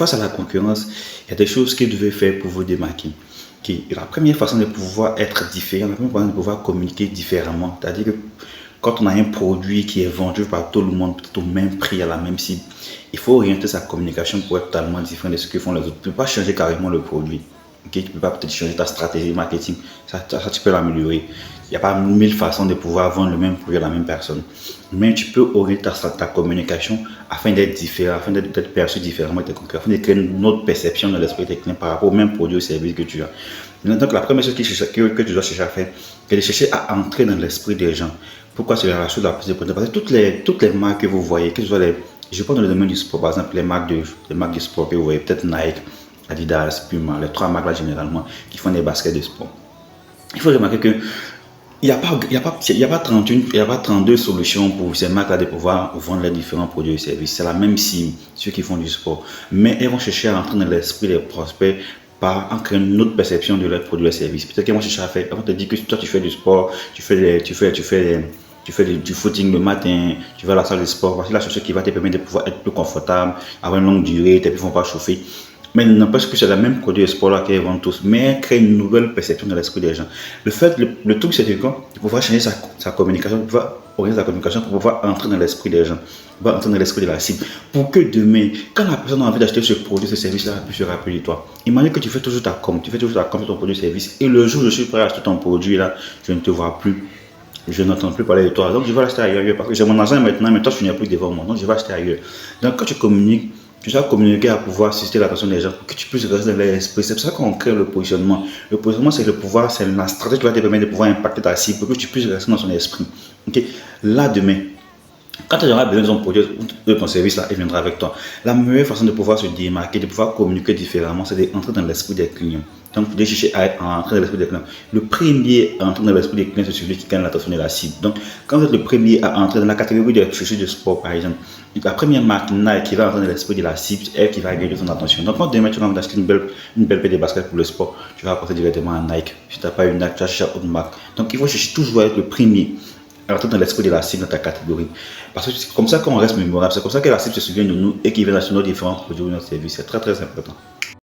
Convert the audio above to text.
face à la concurrence, il y a des choses que vous devez faire pour vous démarquer. Okay. La première façon de pouvoir être différent, la première façon de pouvoir communiquer différemment, c'est-à-dire que quand on a un produit qui est vendu par tout le monde, peut-être au même prix, à la même cible, il faut orienter sa communication pour être totalement différent de ce que font les autres. Tu ne peux pas changer carrément le produit. Okay? Tu ne peux pas peut-être changer ta stratégie marketing. Ça tu peux l'améliorer. Il n'y a pas 1000 façons de pouvoir vendre le même produit à la même personne. Mais tu peux orienter ta communication afin d'être différent, afin d'être perçu différemment de tes concurrents, afin de créer une autre perception dans l'esprit de tes clients par rapport au même produit ou service que tu as. Donc la première chose que tu dois chercher à faire, c'est de chercher à entrer dans l'esprit des gens. Pourquoi c'est la chose la plus importante? Parce que toutes les marques que vous voyez, que ce soit je pense dans le domaine du sport, par exemple les marques de sport que vous voyez, peut-être Nike, Adidas, Puma, les trois marques là généralement qui font des baskets de sport. Il faut remarquer que il n'y a pas 31, il n'y a pas 32 solutions pour ces marques-là de pouvoir vendre les différents produits et services. C'est la même cible, ceux qui font du sport. Mais elles vont chercher à entrer dans l'esprit des prospects en créant une autre perception de leurs produits et services. Peut-être qu'elles vont chercher à faire, on te dit que toi tu fais du sport, tu fais du footing le matin, tu vas à la salle de sport, voici la chose qui va te permettre de pouvoir être plus confortable, avoir une longue durée, tes pieds ne vont pas chauffer. Mais n'empêche que c'est le même produit de sport là qu'ils vendent tous, mais créer une nouvelle perception dans l'esprit des gens. Le truc c'est de pouvoir changer sa communication, de pouvoir orienter sa communication pour pouvoir entrer dans l'esprit des gens, pouvoir entrer dans l'esprit de la cible. Pour que demain, quand la personne a envie d'acheter ce produit, ce service là, elle puisse se rappeler de toi. Imagine que tu fais toujours ta com, sur ton produit, service, et le jour où je suis prêt à acheter ton produit là, je ne te vois plus. Je n'entends plus parler de toi, donc je vais acheter ailleurs parce que j'ai mon argent maintenant, mais toi tu n'es plus devant moi, donc je vais acheter ailleurs. Donc quand tu communiques, tu dois communiquer à pouvoir susciter l'attention des gens pour que tu puisses rester dans l'esprit. C'est pour ça qu'on crée le positionnement. Le positionnement, c'est le pouvoir, c'est la stratégie qui va te permettre de pouvoir impacter ta cible pour que tu puisses rester dans son esprit. Okay? Là, demain, quand tu auras besoin de ton produit, de ton service, là, il viendra avec toi. La meilleure façon de pouvoir se démarquer, de pouvoir communiquer différemment, c'est d'entrer dans l'esprit des clients. Donc, vous devez chercher à entrer dans l'esprit des clients. Le premier à entrer dans l'esprit des clients, c'est celui qui gagne l'attention de la cible. Donc, quand vous êtes le premier à entrer dans la catégorie de chaussures de sport, par exemple, la première marque Nike qui va entrer dans l'esprit de la cible, c'est elle qui va gagner son attention. Donc, quand demain tu vas acheter une belle paire de baskets pour le sport, tu vas passer directement à Nike. Si tu n'as pas une Nike, tu vas chercher autre marque. Donc, il faut chercher toujours à être le premier à entrer dans l'esprit de la cible dans ta catégorie. Parce que c'est comme ça qu'on reste mémorable. C'est comme ça que la cible se souvient de nous et qu'il vient d'acheter nos différents produits ou nos services. C'est très très important.